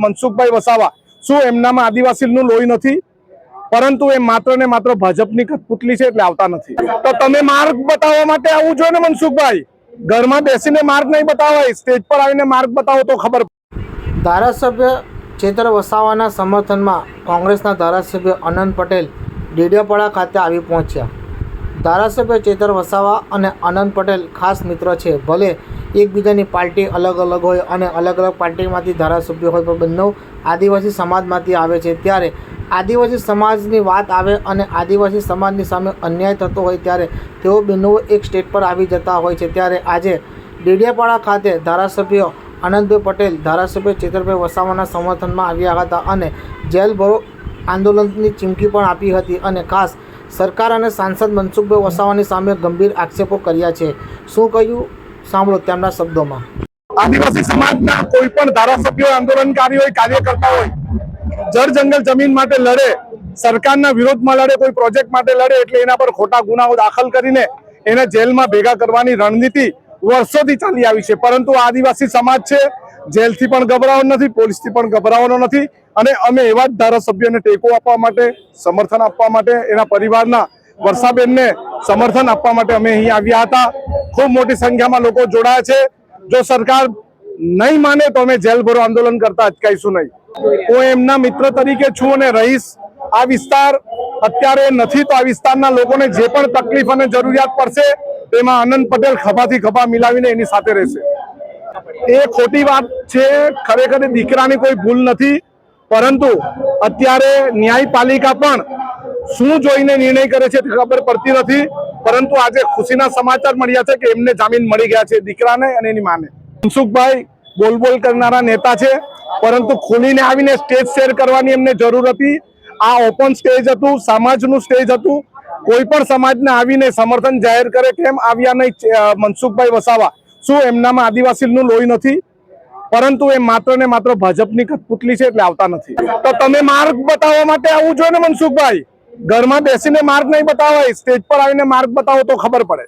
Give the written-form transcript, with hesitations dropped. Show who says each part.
Speaker 1: મનસુખભાઈ વસાવા શું એમનામાં આદિવાસીનું લોહી નથી? પરંતુ એ માત્ર ને માત્ર ભાજપની કઠપુતલી છે એટલે આવતા નથી। તો તમે માર્ગ બતાવવા માટે આવવું જોઈએ ને મનસુખભાઈ, ઘરમાં બેસીને માર્ગ નહીં બતાવાય, સ્ટેજ પર આવીને માર્ગ બતાવો તો ખબર।
Speaker 2: ધારાસભ્ય ચેતર વસાવાના સમર્થનમાં કોંગ્રેસના ધારાસભ્ય અનંત પટેલ ડેડિયાપાડા ખાતે આવી પહોંચ્યા। ધારાસભ્ય ચેતર વસાવા અને અનંત પટેલ ખાસ મિત્ર છે। ભલે એકબીજાની પાર્ટી અલગ અલગ હોય અને અલગ અલગ પાર્ટીમાંથી ધારાસભ્ય હોય, પણ બંને આદિવાસી સમાજમાંથી આવે છે। ત્યારે આદિવાસી સમાજની વાત આવે અને આદિવાસી સમાજની સામે અન્યાય થતો હોય ત્યારે તેઓ બંને એક સ્ટેજ પર આવી જતા હોય છે। ત્યારે આજે ડેડિયાપાડા ખાતે ધારાસભ્ય અનંતભાઈ પટેલ ધારાસભ્ય ચેતરભાઈ વસાવાના સમર્થનમાં આવ્યા હતા અને જેલ ભરો આંદોલનની ચીમકી પણ આપી હતી અને ખાસ સરકાર અને સાંસદ મનસુખભાઈ વસાવાની સામે ગંભીર આક્ષેપો કર્યા છે। શું કહ્યું સાંભળો તેમના શબ્દોમાં।
Speaker 1: આદિવાસી સમાજના કોઈ પણ ધારાસભ્યો, આંદોલનકારીઓ, કાર્યકર્તા હોય, જળ જંગલ જમીન માટે લડે, સરકારના વિરોધમાં લડે, કોઈ પ્રોજેક્ટ માટે લડે એટલે એના પર ખોટા ગુનાઓ દાખલ કરીને એને જેલમાં ભેગા કરવાની રણનીતિ વર્ષોથી ચાલી આવી છે। પરંતુ આદિવાસી સમાજ છે, જેલથી પણ ગભરાવાનો નથી, પોલીસથી પણ ગભરાવાનો નથી અને અમે એવા જ ધારાસભ્યોને ટેકો આપવા માટે, સમર્થન આપવા માટે, એના પરિવારના વર્ષાબેનને સમર્થન આપવા માટે અમે અહીં આવ્યા હતા। ખૂબ મોટી સંખ્યામાં લોકો જોડાયા છે। જો સરકાર નહીં માને તો અમે જેલ ભરો આંદોલન કરતા અટકાઈશું નહીં। હું એમના મિત્ર તરીકે છું અને રહીશ। આ વિસ્તાર અત્યારે નથી તો આ વિસ્તારના લોકોને જે પણ તકલીફ અને જરૂરિયાત પડશે તેમાં અનંત પટેલ ખભાથી ખભા મિલાવીને એની સાથે રહેશે। એ ખોટી વાત છે, ખરેખર દીકરાની કોઈ ભૂલ નથી, પરંતુ અત્યારે ન્યાયપાલિકા પણ શું જોઈને નિર્ણય કરે છે તે ખબર પડતી નથી। પરંતુ આજે ખુશીના સમાચાર મળ્યા છે કે એમને જામીન મળી ગયા છે, દીકરાને અને એની માને। મનસુખભાઈ બોલ કરનારા નેતા છે, પરંતુ ખુલીને આવીને સ્ટેજ શેર કરવાની એમને જરૂર હતી। આ ઓપન સ્ટેજ હતું, સમાજનું સ્ટેજ હતું। કોઈ પણ સમાજને આવીને સમર્થન જાહેર કરે કેમ આવ્યા નહીં મનસુખભાઈ વસાવા? શું એમનામાં આદિવાસીનું લોહી નથી? પરંતુ એ માત્ર ને માત્ર ભાજપની કઠપુતલી છે એટલે આવતા નથી। તો તમે માર્ગ બતાવવા માટે આવવું જોઈએ ને મનસુખભાઈ, ઘરમાં બેસીને માર્ગ નહીં બતાવાય, સ્ટેજ પર આવીને માર્ગ બતાવો તો ખબર પડે।